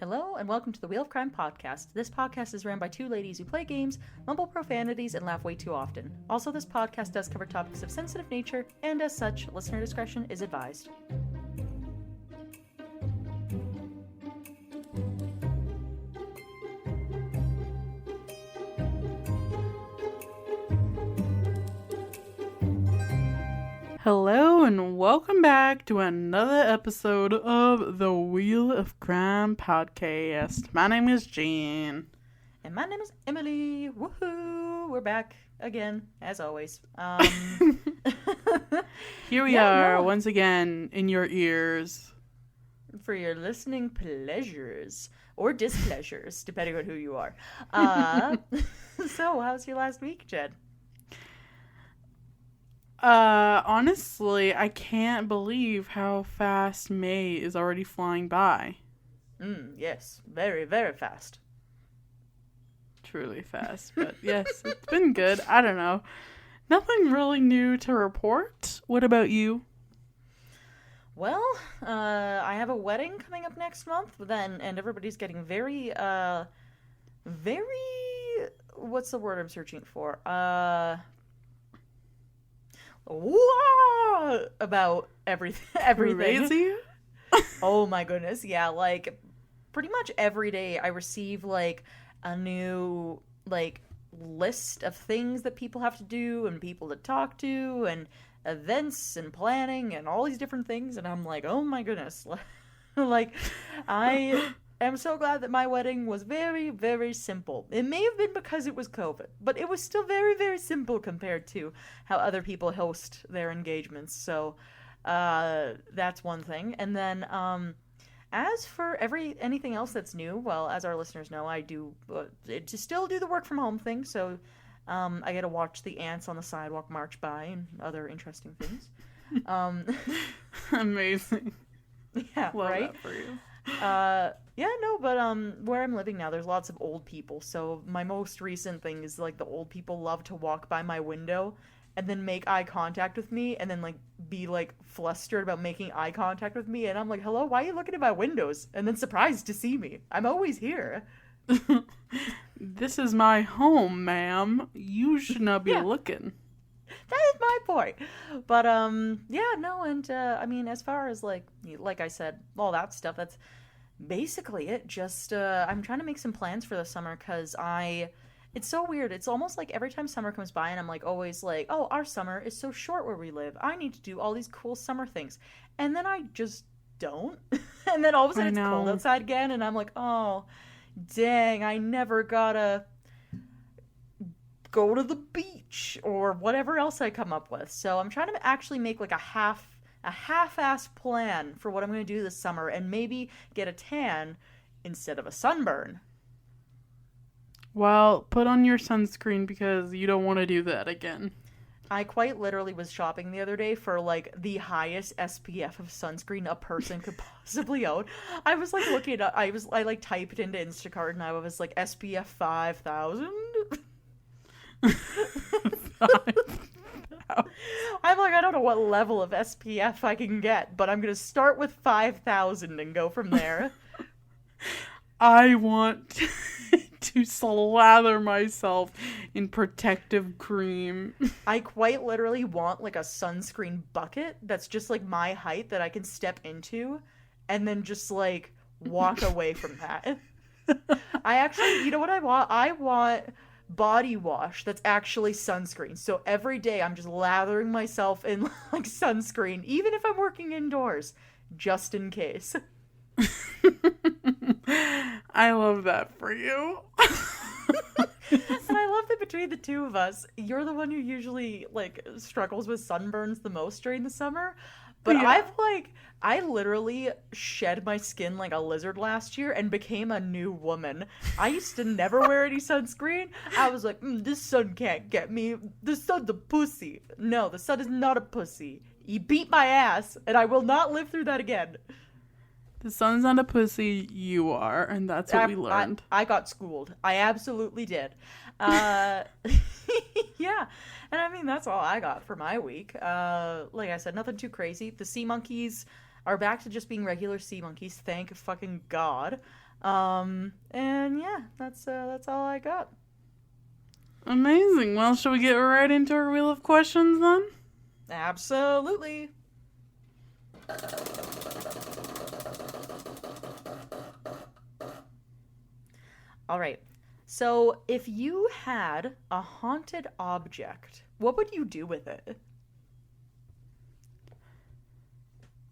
Hello, and welcome to the Wheel of Crime podcast. This podcast is ran by two ladies who play games, mumble profanities, and laugh way too often. Also, this podcast does cover topics of sensitive nature, and as such, listener discretion is advised. Hello and welcome back to another episode of the Wheel of Crime podcast. My name is Jenn. And my name is Emily. Woohoo! We're back again, as always. Here we are, once again, in your ears. For your listening pleasures. Or displeasures, depending on who you are. So, how's your last week, Jenn? Honestly, I can't believe how fast May is already flying by. Yes. Very, very fast. Truly fast, but yes, it's been good. I don't know. Nothing really new to report. What about you? Well, I have a wedding coming up next month, and everybody's getting very, what's the word I'm searching for? About everything. Crazy? Oh my goodness, yeah, like, pretty much every day I receive, like, a new, like, list of things that people have to do, and people to talk to, and events, and planning, and all these different things, and I'm like, oh my goodness, like, I am so glad that my wedding was very, very simple. It may have been because it was COVID, but it was still very, very simple compared to how other people host their engagements. So that's one thing. And then as for anything else that's new, well, as our listeners know, I do to still do the work from home thing. So I get to watch the ants on the sidewalk march by and other interesting things. Amazing. Yeah, Love right? that for you. But where I'm living now, there's lots of old people. So my most recent thing is, like, the old people love to walk by my window and then make eye contact with me and then, like, be, like, flustered about making eye contact with me. And I'm like, hello, why are you looking at my windows? And then surprised to see me. I'm always here. This is my home, ma'am. You should not be looking. That is my point. But, I mean, as far as, like I said, all that stuff, that's basically it. Just, I'm trying to make some plans for the summer, because it's so weird. It's almost like every time summer comes by, and I'm, like, always like, oh, our summer is so short where we live. I need to do all these cool summer things. And then I just don't. And then all of a sudden it's cold outside again, and I'm like, oh, dang, I never gotta go to the beach or whatever else I come up with. So I'm trying to actually make, like, a half-ass plan for what I'm going to do this summer, and maybe get a tan instead of a sunburn. Well, put on your sunscreen because you don't want to do that again. I quite literally was shopping the other day for, like, the highest SPF of sunscreen a person could possibly own. I was, like, looking at I like typed into Instacart, and I was like, SPF 5,000. I'm like, I don't know what level of SPF I can get, but I'm gonna start with 5,000 and go from there. I want to slather myself in protective cream. I quite literally want, like, a sunscreen bucket that's just, like, my height that I can step into and then just, like, walk away from that. I actually, you know what I want? I want body wash that's actually sunscreen. So every day I'm just lathering myself in, like, sunscreen, even if I'm working indoors, just in case. I love that for you. And I love that between the two of us, you're the one who usually, like, struggles with sunburns the most during the summer. But yeah. I literally shed my skin like a lizard last year and became a new woman. I used to never wear any sunscreen. I was like, this sun can't get me. The sun's a pussy. No, the sun is not a pussy. He beat my ass, and I will not live through that again. The sun's not a pussy, you are, and that's what we learned. I got schooled. I absolutely did. Yeah, and I mean, that's all I got for my week. Like I said, nothing too crazy. The sea monkeys are back to just being regular sea monkeys, thank fucking God. And yeah, that's all I got. Amazing. Well, shall we get right into our wheel of questions then? Absolutely. All right. So, if you had a haunted object, what would you do with it?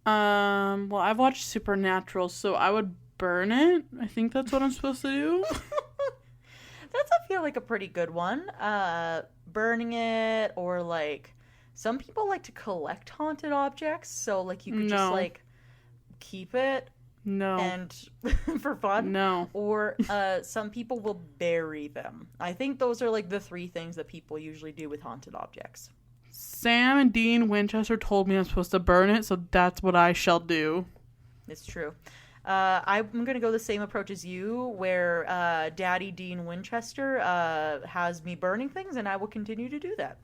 Well, I've watched Supernatural, so I would burn it. I think that's what I'm supposed to do. That's, I feel like, a pretty good one. Burning it, or like, some people like to collect haunted objects, so like you could just No. like keep it No. and for fun. No. Or some people will bury them. I think those are like the three things that people usually do with haunted objects. Sam and Dean Winchester told me I'm supposed to burn it, so that's what I shall do. It's true. I'm going to go the same approach as you, where Daddy Dean Winchester has me burning things, and I will continue to do that.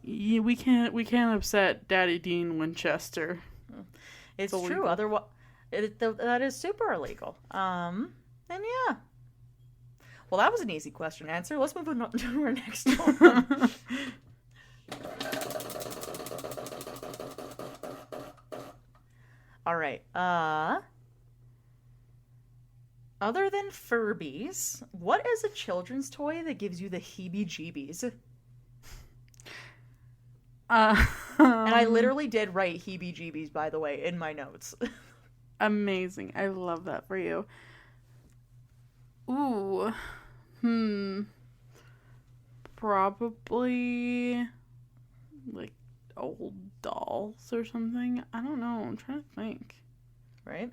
Yeah, we can't upset Daddy Dean Winchester. It's illegal. true. Otherwise, that is super illegal. And yeah. Well, that was an easy question to answer. Let's move on to our next one. All right. Other than Furbies, what is a children's toy that gives you the heebie-jeebies? And I literally did write heebie-jeebies, by the way, in my notes. Amazing. I love that for you. Ooh. Probably like old dolls or something. I don't know. I'm trying to think. Right?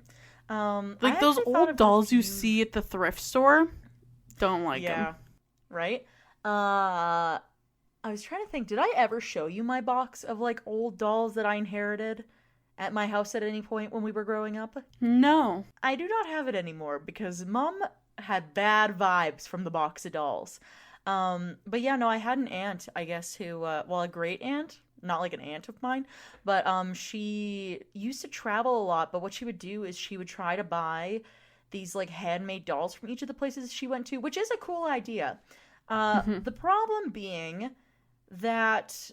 Like those old dolls you see at the thrift store. Don't like them. Yeah. Right? I was trying to think, did I ever show you my box of like old dolls that I inherited at my house at any point when we were growing up? No. I do not have it anymore because Mom had bad vibes from the box of dolls. But yeah, no, I had an aunt, I guess, who, a great aunt, not like an aunt of mine, but she used to travel a lot, but what she would do is she would try to buy these like handmade dolls from each of the places she went to, which is a cool idea. The problem being that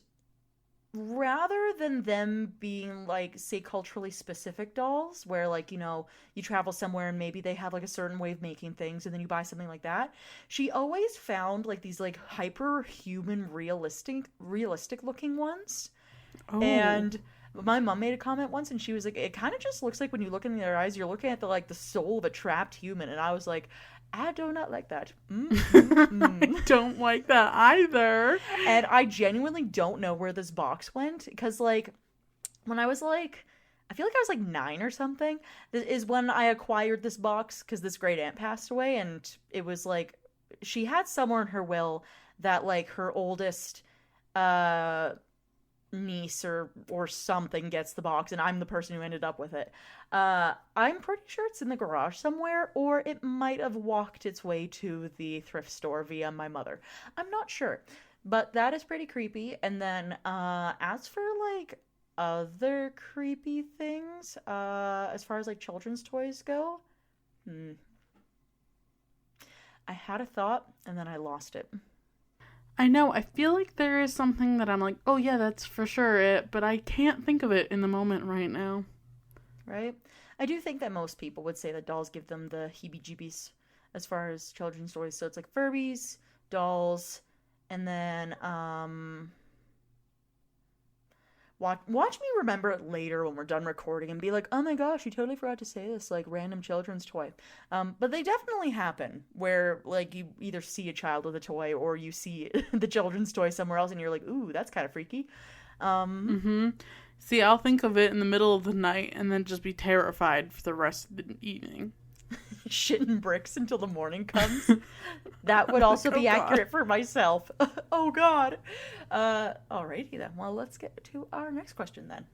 rather than them being like, say, culturally specific dolls where like, you travel somewhere and maybe they have like a certain way of making things and then you buy something like that, she always found like these like hyper human realistic looking ones. Oh. And my mom made a comment once and she was like, it kind of just looks like when you look in their eyes you're looking at the soul of a trapped human. And I was like, I do not like that. I don't like that either. And I genuinely don't know where this box went because, like, when I was like, I feel like I was like 9 or something, this is when I acquired this box because this great aunt passed away, and it was like she had somewhere in her will that like her oldest niece or something gets the box, and I'm the person who ended up with it. I'm pretty sure it's in the garage somewhere, or it might have walked its way to the thrift store via my mother. I'm not sure, but that is pretty creepy. And then as for like other creepy things, as far as like children's toys go, I had a thought and then I lost it. I know, I feel like there is something that I'm like, oh yeah, that's for sure it, but I can't think of it in the moment right now. Right? I do think that most people would say that dolls give them the heebie-jeebies as far as children's toys. So it's like Furbies, dolls, and then watch me remember it later when we're done recording and be like, oh my gosh, you totally forgot to say this, like random children's toy. But they definitely happen where like you either see a child with a toy or you see the children's toy somewhere else and you're like, ooh, that's kind of freaky. See, I'll think of it in the middle of the night and then just be terrified for the rest of the evening. Shitting bricks until the morning comes. That would also be accurate for myself. Oh god. Alrighty then. Well, let's get to our next question then.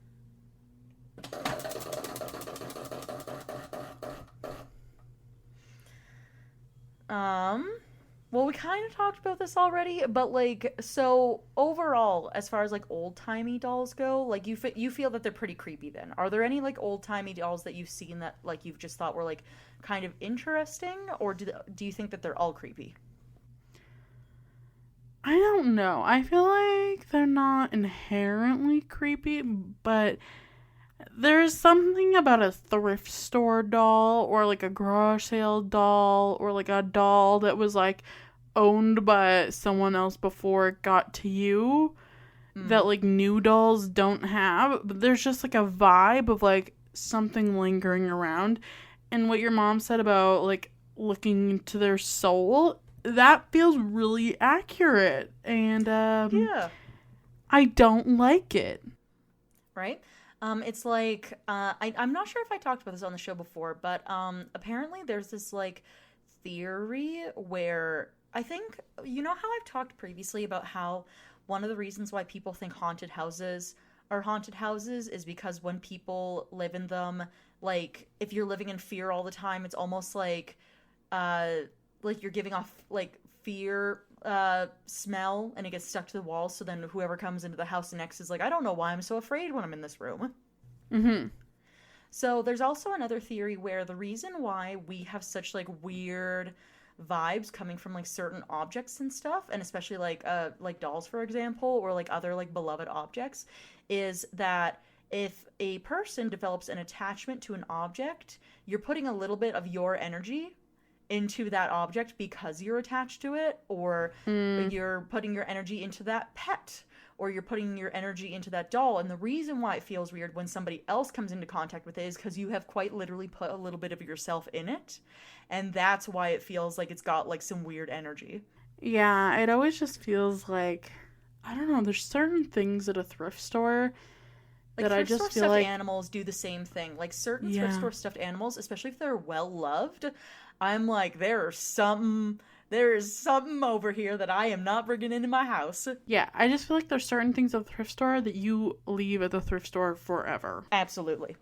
Well, we kind of talked about this already, but like, so overall, as far as like old timey dolls go, like you feel that they're pretty creepy. Then, are there any like old timey dolls that you've seen that like you've just thought were like kind of interesting, or do you think that they're all creepy? I don't know. I feel like they're not inherently creepy, but there's something about a thrift store doll or like a garage sale doll or like a doll that was like owned by someone else before it got to you that like new dolls don't have. But there's just like a vibe of like something lingering around. And what your mom said about like looking into their soul, that feels really accurate. And Yeah. I don't like it. Right? It's like I'm not sure if I talked about this on the show before, but apparently there's this like theory where I think you know how I've talked previously about how one of the reasons why people think haunted houses are haunted houses is because when people live in them, like if you're living in fear all the time, it's almost uh like you're giving off like fear smell and it gets stuck to the wall, so then whoever comes into the house next is like, I don't know why I'm so afraid when I'm in this room. Mm-hmm. So there's also another theory where the reason why we have such like weird vibes coming from like certain objects and stuff, and especially like dolls for example, or like other like beloved objects, is that if a person develops an attachment to an object, you're putting a little bit of your energy into that object because you're attached to it, or you're putting your energy into that pet, or you're putting your energy into that doll. And the reason why it feels weird when somebody else comes into contact with it is because you have quite literally put a little bit of yourself in it, and that's why it feels like it's got like some weird energy. Yeah, it always just feels like, I don't know, there's certain things at a thrift store Like that I thrift store just feel stuffed like, animals do the same thing. Like certain thrift yeah. store stuffed animals, especially if they're well loved, I'm like, there's something over here that I am not bringing into my house. Yeah, I just feel like there's certain things at the thrift store that you leave at the thrift store forever. Absolutely.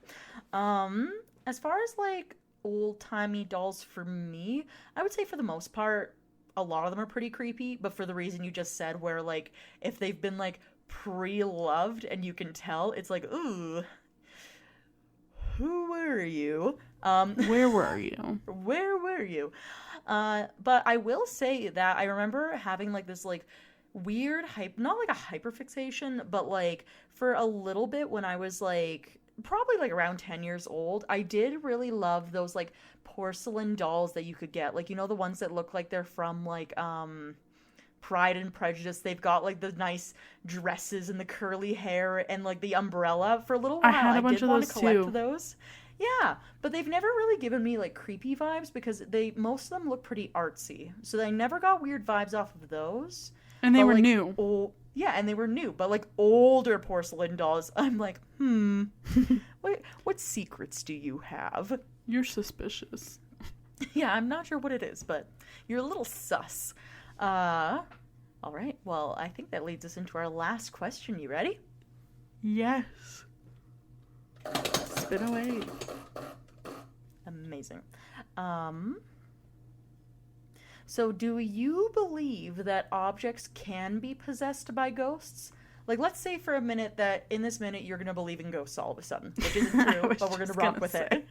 As far as like old-timey dolls for me, I would say for the most part, a lot of them are pretty creepy, but for the reason you just said, where like if they've been like pre-loved and you can tell, it's like, ooh, who were you? Where were you? Where were you? But I will say that I remember having like this like weird hype, not like a hyperfixation, but like for a little bit when I was like probably like around 10 years old, I did really love those like porcelain dolls that you could get. Like, you know, the ones that look like they're from like Pride and Prejudice. They've got like the nice dresses and the curly hair and like the umbrella. For a little while I had a bunch did of want those to collect too. those. Yeah, but they've never really given me like creepy vibes because most of them look pretty artsy. So I never got weird vibes off of those. And they But were like new. yeah, and they were new. But like older porcelain dolls, I'm like, what secrets do you have? You're suspicious. Yeah, I'm not sure what it is, but you're a little sus. All right. Well, I think that leads us into our last question. You ready? Yes. Spin away. Amazing. So do you believe that objects can be possessed by ghosts? Like, let's say for a minute that in this minute you're going to believe in ghosts all of a sudden, which isn't true, but we're going to rock with it.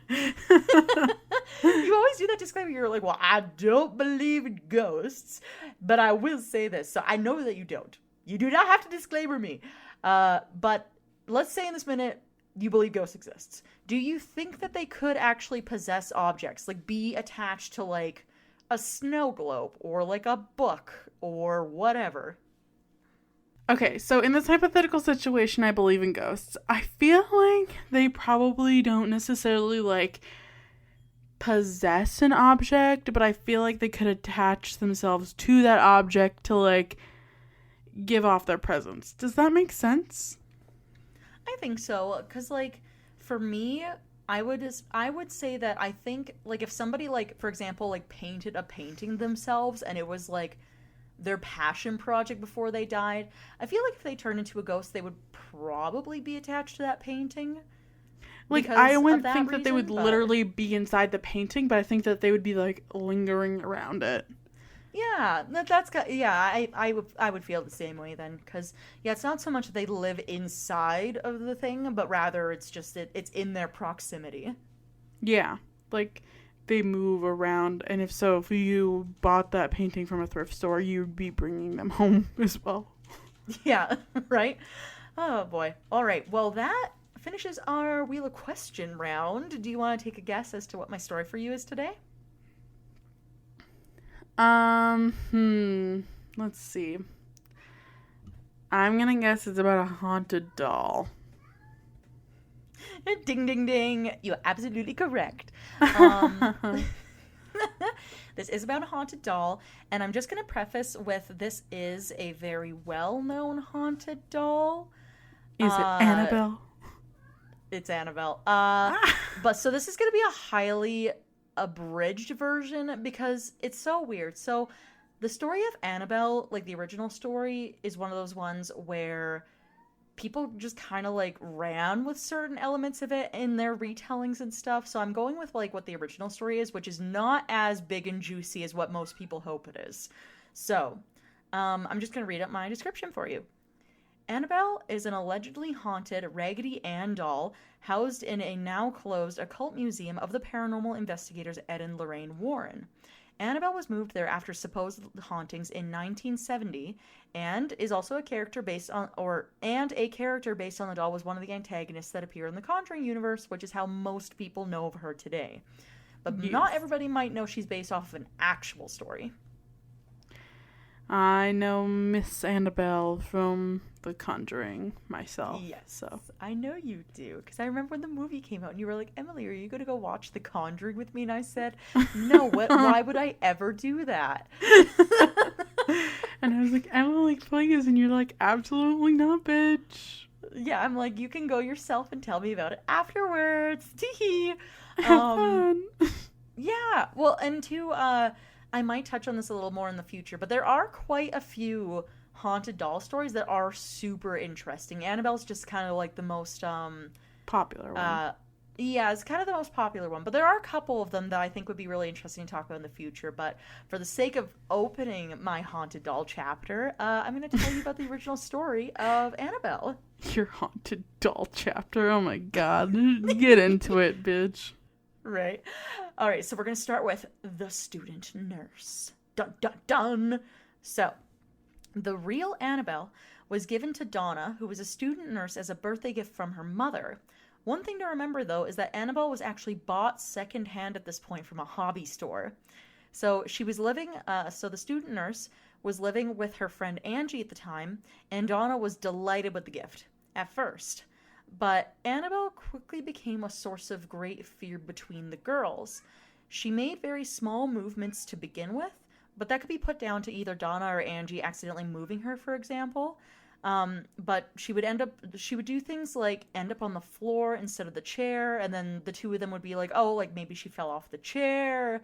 You always do that disclaimer. You're like, well, I don't believe in ghosts, but I will say this. So I know that you don't. You do not have to disclaimer me. But let's say in this minute you believe ghosts exist. Do you think that they could actually possess objects? Like be attached to like a snow globe or like a book or whatever? Okay, so in this hypothetical situation, I believe in ghosts. I feel like they probably don't necessarily like possess an object, but I feel like they could attach themselves to that object to like give off their presence. Does that make sense? I think so, because like for me, I would say that I think like if somebody like for example like painted a painting themselves and it was like their passion project before they died, I feel like if they turned into a ghost, they would probably be attached to that painting. Like, I wouldn't think that they would literally be inside the painting, but I think that they would be, like, lingering around it. Yeah, I would feel the same way then, because yeah, it's not so much that they live inside of the thing, but rather it's just it's in their proximity. Yeah, like they move around, and if so, if you bought that painting from a thrift store, you'd be bringing them home as well. Yeah, right? Oh boy. All right. Well, that finishes our Wheel of Question round. Do you want to take a guess as to what my story for you is today? Let's see. I'm gonna guess it's about a haunted doll. Ding, ding, ding. You're absolutely correct. Um, this is about a haunted doll, and I'm just going to preface with this is a very well-known haunted doll. Is it Annabelle? It's Annabelle. But so this is going to be a highly abridged version because it's so weird. So the story of Annabelle, like the original story, is one of those ones where people just kind of like ran with certain elements of it in their retellings and stuff. So I'm going with like what the original story is, which is not as big and juicy as what most people hope it is. So I'm just going to read up my description for you. Annabelle is an allegedly haunted Raggedy Ann doll housed in a now closed occult museum of the paranormal investigators Ed and Lorraine Warren. Annabelle was moved there after supposed hauntings in 1970, and is also a character based on, a character based on the doll was one of the antagonists that appear in the Conjuring universe, which is how most people know of her today. But Yes. Not everybody might know she's based off of an actual story. I know Miss Annabelle from The Conjuring myself. Yes, so I know you do, because I remember when the movie came out and you were like, Emily, are you going to go watch The Conjuring with me? And I said, no, why would I ever do that? And I was like, Emily, please. And you're like, absolutely not, bitch. Yeah, I'm like, you can go yourself and tell me about it afterwards. Tee-hee. Have fun. Yeah, well, and two, I might touch on this a little more in the future, but there are quite a few haunted doll stories that are super interesting. Annabelle's just kind of like the most Popular one. Yeah, it's kind of the most popular one, but there are a couple of them that I think would be really interesting to talk about in the future. But for the sake of opening my haunted doll chapter, I'm going to tell you about the original story of Annabelle. Your haunted doll chapter. Oh my god. Get into it, bitch. Right. All right, so we're going to start with the student nurse. Dun, dun, dun. So, the real Annabelle was given to Donna, who was a student nurse, as a birthday gift from her mother. One thing to remember, though, is that Annabelle was actually bought secondhand at this point from a hobby store. So she was living, so the student nurse was living with her friend Angie at the time, and Donna was delighted with the gift at first. But Annabelle quickly became a source of great fear between the girls. She made very small movements to begin with, but that could be put down to either Donna or Angie accidentally moving her, for example. But she would do things like end up on the floor instead of the chair, and then the two of them would be like, oh, like maybe she fell off the chair,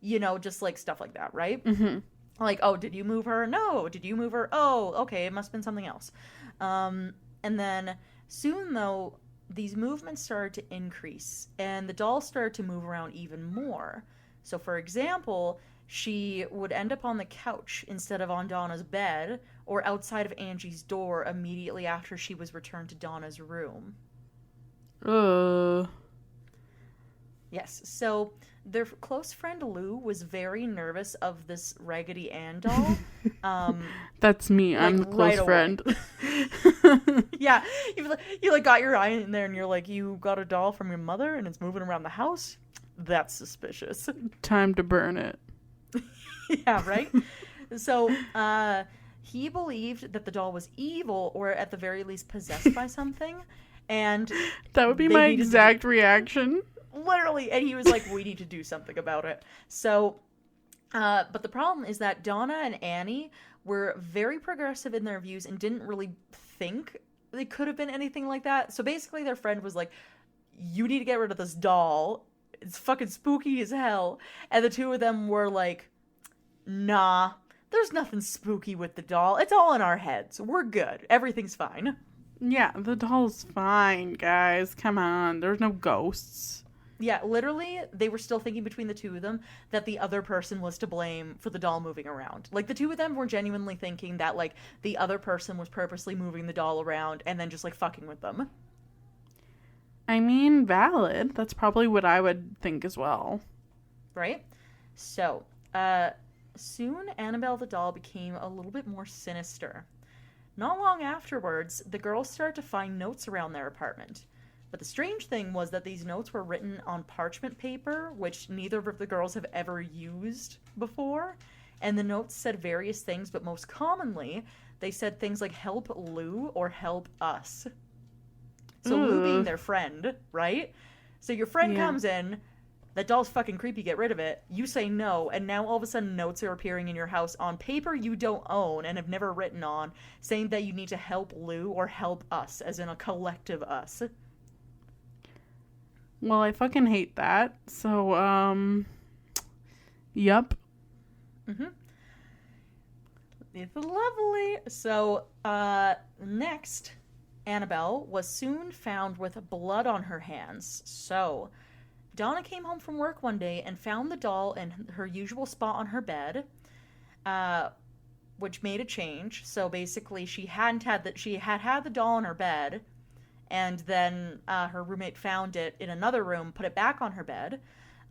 just like stuff like that, right? Mm-hmm. Like, oh, did you move her? No. Did you move her? Oh, okay, it must have been something else. And then soon, though, these movements started to increase, and the doll started to move around even more. So, for example, she would end up on the couch instead of on Donna's bed, or outside of Angie's door immediately after she was returned to Donna's room. Yes, so their close friend Lou was very nervous of this Raggedy Ann doll. That's me. I'm the close friend. Yeah, you like got your eye in there and you're like, you got a doll from your mother and it's moving around the house? That's suspicious. Time to burn it. Yeah, right? So, he believed that the doll was evil, or at the very least possessed by something, and that would be my exact reaction. Literally, and he was like, we need to do something about it. So, but the problem is that Donna and Annie were very progressive in their views and didn't really think they could have been anything like that. So basically their friend was like, you need to get rid of this doll. It's fucking spooky as hell. And the two of them were like, nah, there's nothing spooky with the doll. It's all in our heads. We're good. Everything's fine. Yeah, the doll's fine, guys. Come on. There's no ghosts. Yeah, literally, they were still thinking between the two of them that the other person was to blame for the doll moving around. Like, the two of them were genuinely thinking that, like, the other person was purposely moving the doll around and then just, like, fucking with them. I mean, valid. That's probably what I would think as well. Right? So, soon Annabelle the doll became a little bit more sinister. Not long afterwards, the girls started to find notes around their apartment. But the strange thing was that these notes were written on parchment paper, which neither of the girls have ever used before. And the notes said various things, but most commonly, they said things like help Lou or help us. So Lou being their friend, right? So your friend comes in, that doll's fucking creepy, get rid of it. You say no, and now all of a sudden notes are appearing in your house on paper you don't own and have never written on, saying that you need to help Lou or help us, as in a collective us. Well, I fucking hate that. So, yep. Mm-hmm. It's lovely. So, next, Annabelle was soon found with blood on her hands. So, Donna came home from work one day and found the doll in her usual spot on her bed, which made a change. So basically, she had the doll on her bed, and then her roommate found it in another room, put it back on her bed.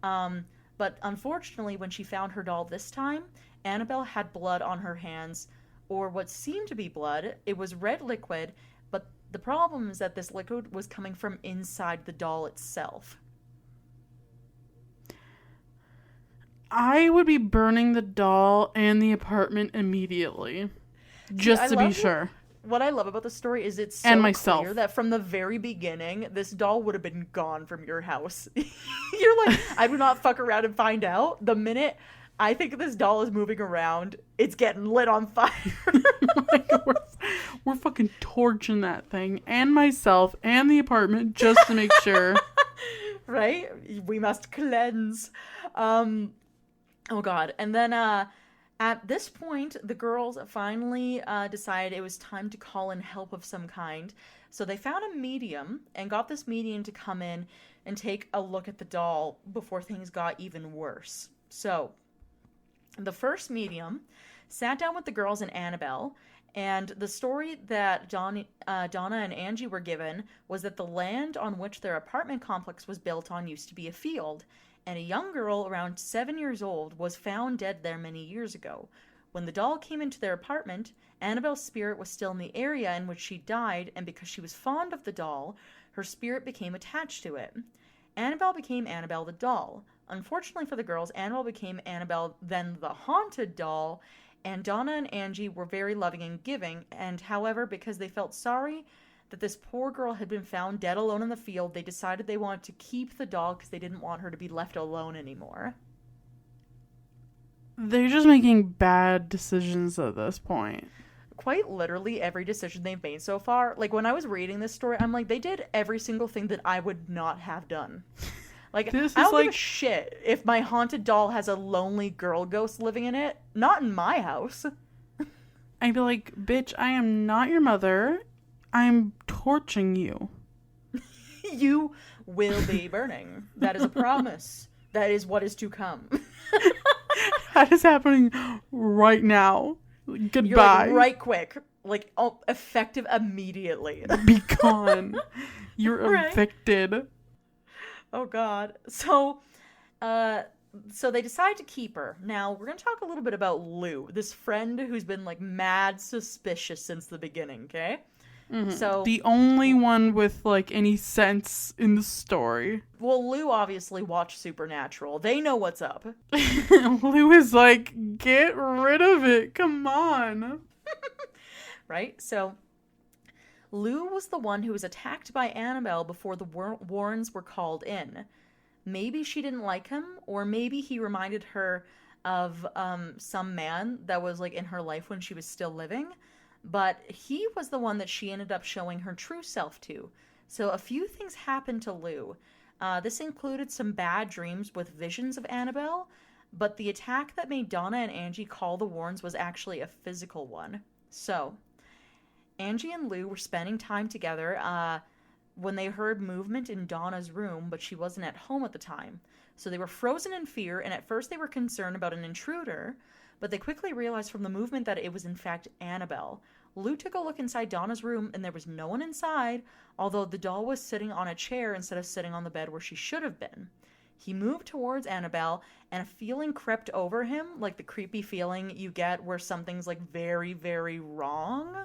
But unfortunately, when she found her doll this time, Annabelle had blood on her hands, or what seemed to be blood. It was red liquid, but the problem is that this liquid was coming from inside the doll itself. I would be burning the doll and the apartment immediately. Just to be sure. What I love about the story is it's so and myself. Clear that from the very beginning, this doll would have been gone from your house. You're like, I do not fuck around and find out. The minute I think this doll is moving around, it's getting lit on fire. Like, we're fucking torching that thing and myself and the apartment just to make sure. Right? We must cleanse. Oh god. And then at this point, the girls finally decided it was time to call in help of some kind. So they found a medium and got this medium to come in and take a look at the doll before things got even worse. So the first medium sat down with the girls and Annabelle, and the story that Donna and Angie were given was that the land on which their apartment complex was built on used to be a field, and a young girl around 7 years old was found dead there many years ago. When the doll came into their apartment, Annabelle's spirit was still in the area in which she died, and because she was fond of the doll, her spirit became attached to it. Annabelle became Annabelle the doll. Unfortunately for the girls, Annabelle became Annabelle, then the haunted doll, and Donna and Angie were very loving and giving, and however, because they felt sorry that this poor girl had been found dead alone in the field, they decided they wanted to keep the doll because they didn't want her to be left alone anymore. They're just making bad decisions at this point. Quite literally every decision they've made so far. Like, when I was reading this story, I'm like, they did every single thing that I would not have done. Like, I don't give a shit if my haunted doll has a lonely girl ghost living in it. Not in my house. I'd be like, bitch, I am not your mother. I'm torching you. You will be burning. That is a promise. That is what is to come. That is happening right now. Goodbye. You're like, right quick. Like, oh, effective immediately. Be gone. You're right. evicted. Oh, God. So they decide to keep her. Now, we're going to talk a little bit about Lou, this friend who's been, like, mad suspicious since the beginning, okay? Mm-hmm. So the only one with, like, any sense in the story. Well, Lou obviously watched Supernatural. They know what's up. Lou is like, get rid of it. Come on. Right? So Lou was the one who was attacked by Annabelle before the Warrens were called in. Maybe she didn't like him, or maybe he reminded her of some man that was, like, in her life when she was still living. But he was the one that she ended up showing her true self to. So a few things happened to Lou. This included some bad dreams with visions of Annabelle, but the attack that made Donna and Angie call the Warrens was actually a physical one. So Angie and Lou were spending time together when they heard movement in Donna's room, but she wasn't at home at the time. So they were frozen in fear, and at first they were concerned about an intruder, but they quickly realized from the movement that it was in fact Annabelle. Lou took a look inside Donna's room, and there was no one inside, although the doll was sitting on a chair instead of sitting on the bed where she should have been. He moved towards Annabelle, and a feeling crept over him, like the creepy feeling you get where something's like very, very wrong.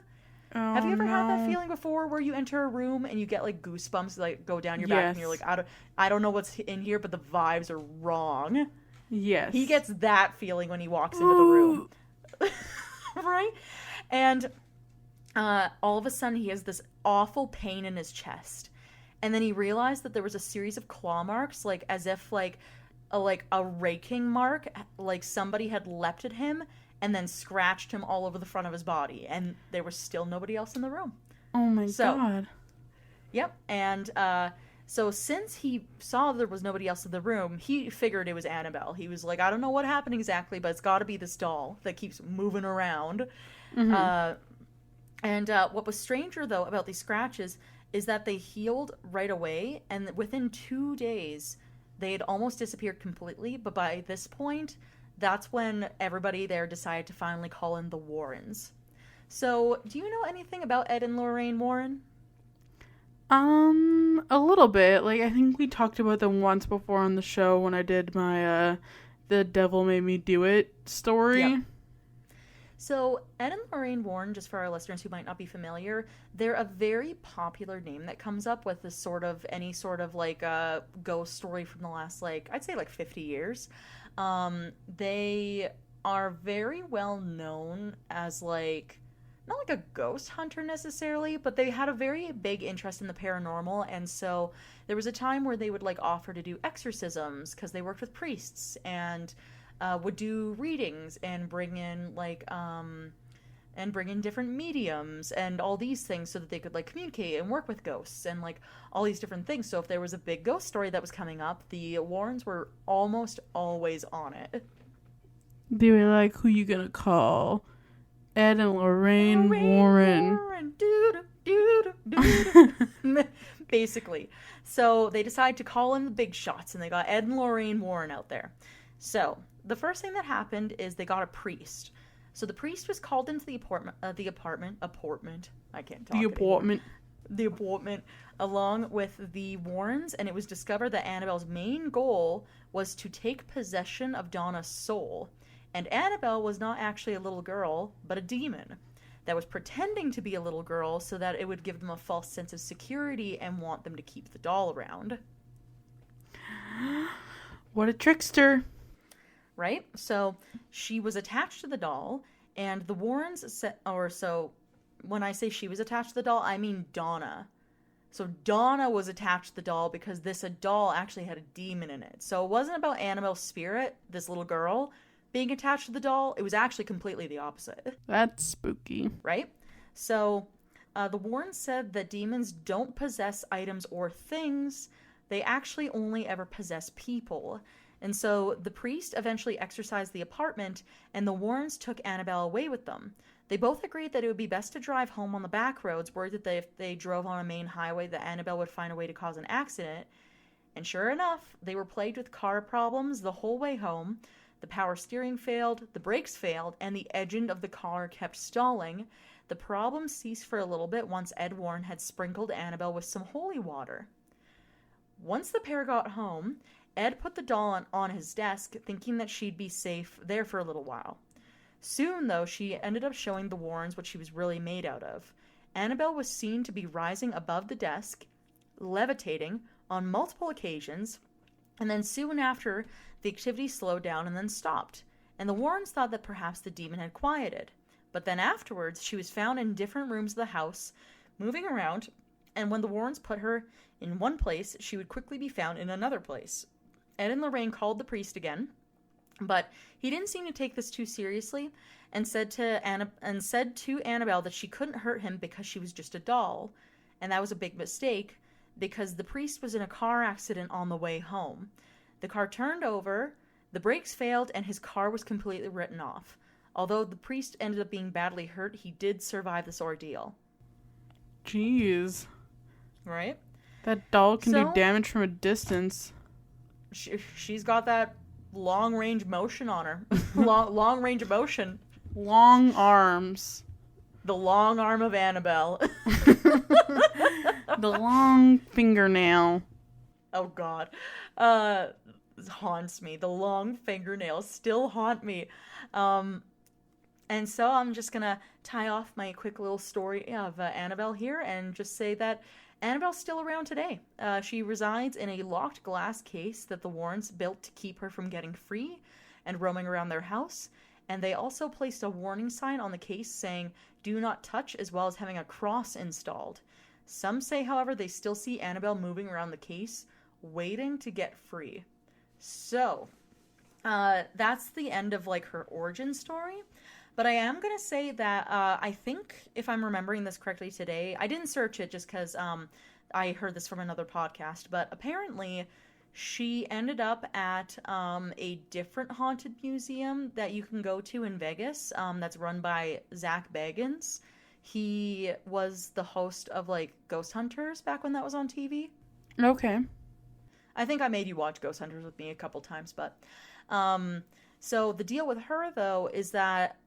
Oh, Have you ever had that no. feeling before where you enter a room and you get like goosebumps like go down your back and you're like, I don't know what's in here, but the vibes are wrong? Yes. He gets that feeling when he walks into the room. Right? And all of a sudden he has this awful pain in his chest. And then he realized that there was a series of claw marks, like as if like a raking mark, like somebody had leapt at him and then scratched him all over the front of his body, and there was still nobody else in the room. Oh my god. Yep, and so since he saw there was nobody else in the room, he figured it was Annabelle. He was like, I don't know what happened exactly, but it's got to be this doll that keeps moving around. Mm-hmm. And what was stranger, though, about these scratches is that they healed right away, and within 2 days, they had almost disappeared completely, but by this point, that's when everybody there decided to finally call in the Warrens. So, do you know anything about Ed and Lorraine Warren? A little bit. Like, I think we talked about them once before on the show when I did my, The Devil Made Me Do It story. Yep. So, Ed and Lorraine Warren, just for our listeners who might not be familiar, they're a very popular name that comes up with this sort of, any sort of, like, ghost story from the last, like, I'd say, like, 50 years. They are very well known as, like, not like a ghost hunter necessarily, but they had a very big interest in the paranormal, and so there was a time where they would, like, offer to do exorcisms, because they worked with priests, and would do readings, and bring in, like, and bring in different mediums, and all these things, so that they could, like, communicate and work with ghosts, and, like, all these different things. So if there was a big ghost story that was coming up, the Warrens were almost always on it. They were like, who you gonna call? Ed and Lorraine Warren. Basically. So they decided to call in the big shots, and they got Ed and Lorraine Warren out there. So the first thing that happened is they got a priest. So the priest was called into the apartment. I can't talk. The apartment, along with the Warrens, and it was discovered that Annabelle's main goal was to take possession of Donna's soul. And Annabelle was not actually a little girl, but a demon that was pretending to be a little girl so that it would give them a false sense of security and want them to keep the doll around. What a trickster. Right? So she was attached to the doll, and the Warrens said, when I say she was attached to the doll, I mean Donna. So Donna was attached to the doll because this doll actually had a demon in it. So it wasn't about Annabelle's spirit, this little girl, being attached to the doll. It was actually completely the opposite. That's spooky. Right? So the Warrens said that demons don't possess items or things. They actually only ever possess people. And so the priest eventually exorcised the apartment, and the Warrens took Annabelle away with them. They both agreed that it would be best to drive home on the back roads, worried that if they drove on a main highway, that Annabelle would find a way to cause an accident. And sure enough, they were plagued with car problems the whole way home. The power steering failed, the brakes failed, and the engine of the car kept stalling. The problem ceased for a little bit once Ed Warren had sprinkled Annabelle with some holy water. Once the pair got home, Ed put the doll on his desk, thinking that she'd be safe there for a little while. Soon, though, she ended up showing the Warrens what she was really made out of. Annabelle was seen to be rising above the desk, levitating on multiple occasions, and then soon after, the activity slowed down and then stopped. And the Warrens thought that perhaps the demon had quieted. But then afterwards, she was found in different rooms of the house, moving around, and when the Warrens put her in one place, she would quickly be found in another place. Ed and Lorraine called the priest again, but he didn't seem to take this too seriously, and said to Annabelle that she couldn't hurt him because she was just a doll. And that was a big mistake, because the priest was in a car accident on the way home. The car turned over, the brakes failed, and his car was completely written off. Although the priest ended up being badly hurt, he did survive this ordeal. Jeez. Right? That doll can do So, damage from a distance. she's got that long range motion on her. long range emotion. Long arms. The long arm of Annabelle. The long fingernail. Oh god. Haunts me. The long fingernails still haunt me. And so I'm just gonna tie off my quick little story of Annabelle here and just say that Annabelle's still around today. She resides in a locked glass case that the Warrens built to keep her from getting free and roaming around their house. And they also placed a warning sign on the case saying, "Do not touch," as well as having a cross installed. Some say, however, they still see Annabelle moving around the case, waiting to get free. So, that's the end of, like, her origin story. But I am going to say that I think, if I'm remembering this correctly today, I didn't search it just because I heard this from another podcast, but apparently she ended up at a different haunted museum that you can go to in Vegas that's run by Zach Bagans. He was the host of, like, Ghost Hunters back when that was on TV. Okay. I think I made you watch Ghost Hunters with me a couple times, but... So the deal with her, though, is that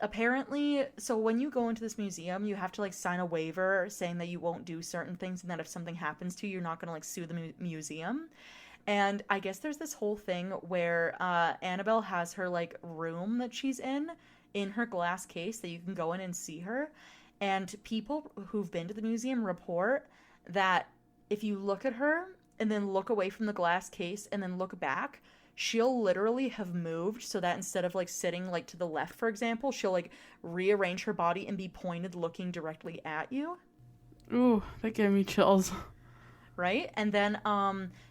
apparently... So when you go into this museum, you have to, like, sign a waiver saying that you won't do certain things and that if something happens to you, you're not going to, like, sue the museum. And I guess there's this whole thing where Annabelle has her, like, room that she's in her glass case that you can go in and see her. And people who've been to the museum report that if you look at her and then look away from the glass case and then look back, she'll literally have moved so that instead of, like, sitting, like, to the left, for example, she'll, like, rearrange her body and be pointed looking directly at you. Ooh, that gave me chills. Right? And then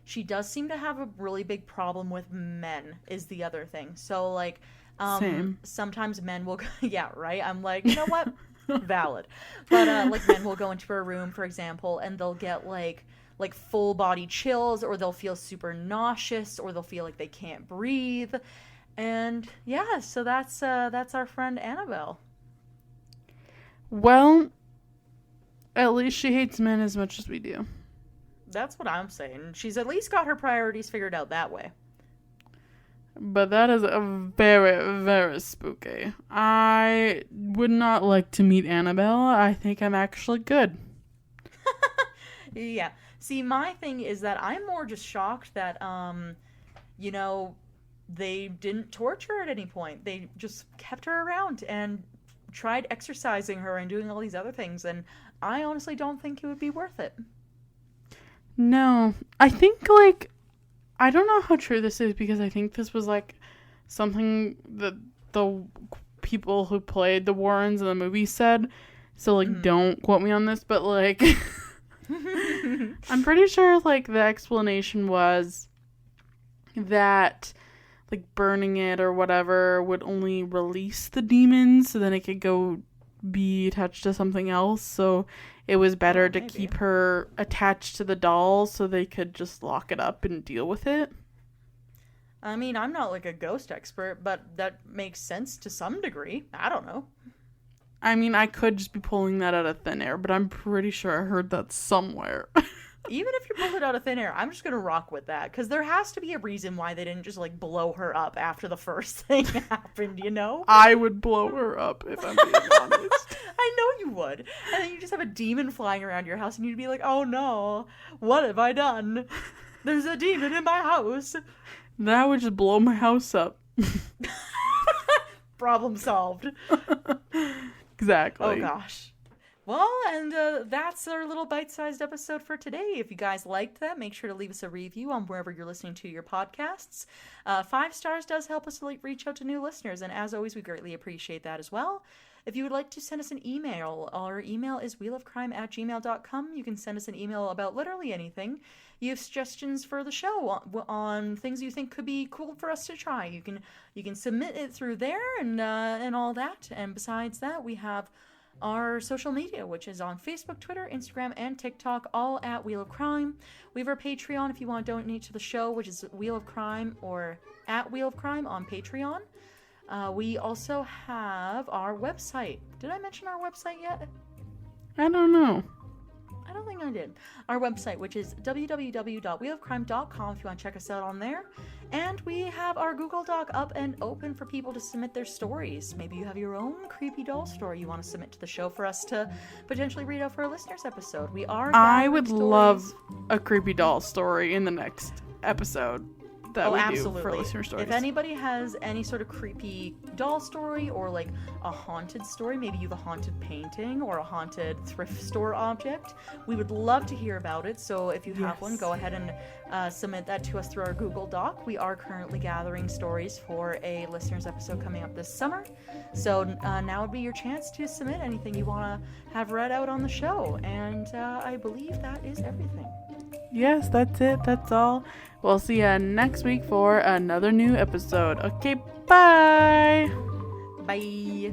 she does seem to have a really big problem with men is the other thing. So, like, Same. sometimes men will... Yeah, right? I'm like, you know what? Valid. But, like, men will go into her room, for example, and they'll get, like full body chills, or they'll feel super nauseous, or they'll feel like they can't breathe. And yeah, so that's our friend Annabelle. Well, at least she hates men as much as we do. That's what I'm saying. She's at least got her priorities figured out that way. But that is a very, very spooky. I would not like to meet Annabelle. I think I'm actually good. Yeah. See, my thing is that I'm more just shocked that, you know, they didn't torture her at any point. They just kept her around and tried exercising her and doing all these other things. And I honestly don't think it would be worth it. No. I think, like, I don't know how true this is because I think this was, like, something that the people who played the Warrens in the movie said. So, like, don't quote me on this, but, like... I'm pretty sure, like, the explanation was that, like, burning it or whatever would only release the demons so then it could go be attached to something else. So it was better to keep her attached to the doll so they could just lock it up and deal with it. I mean, I'm not, like, a ghost expert, but that makes sense to some degree. I don't know. I mean, I could just be pulling that out of thin air, but I'm pretty sure I heard that somewhere. Even if you pulled it out of thin air, I'm just gonna rock with that, because there has to be a reason why they didn't just, like, blow her up after the first thing happened, you know? I would blow her up, if I'm being honest. I know you would. And then you just have a demon flying around your house, and you'd be like, oh no, what have I done? There's a demon in my house. That would just blow my house up. Problem solved. Exactly. Oh gosh. Well, and that's our little bite-sized episode for today. If you guys liked that, make sure to leave us a review on wherever you're listening to your podcasts. 5 stars does help us to reach out to new listeners, and as always, we greatly appreciate that as well. If you would like to send us an email, our email is wheelofcrime@gmail.com. You can send us an email about literally anything. You have suggestions for the show on things you think could be cool for us to try. You can submit it through there and all that. And besides that, we have our social media, which is on Facebook, Twitter, Instagram, and TikTok, all at Wheel of Crime. We have our Patreon if you want to donate to the show, which is Wheel of Crime or at Wheel of Crime on Patreon. We also have our website. Did I mention our website yet? I don't know. I don't think I did. Our website, which is www.wheelofcrime.com if you want to check us out on there. And we have our Google Doc up and open for people to submit their stories. Maybe you have your own creepy doll story you want to submit to the show for us to potentially read out for a listener's episode. I would love a creepy doll story in the next episode that we do for listener stories. If anybody has any sort of creepy doll story or like a haunted story, maybe you have a haunted painting or a haunted thrift store object, we would love to hear about it. So if you have one, go ahead and submit that to us through our Google Doc. We are currently gathering stories for a listener's episode coming up this summer. So now would be your chance to submit anything you want to have read out on the show. And I believe that is everything. Yes, that's it. That's all. We'll see you next week for another new episode. Okay, bye! Bye!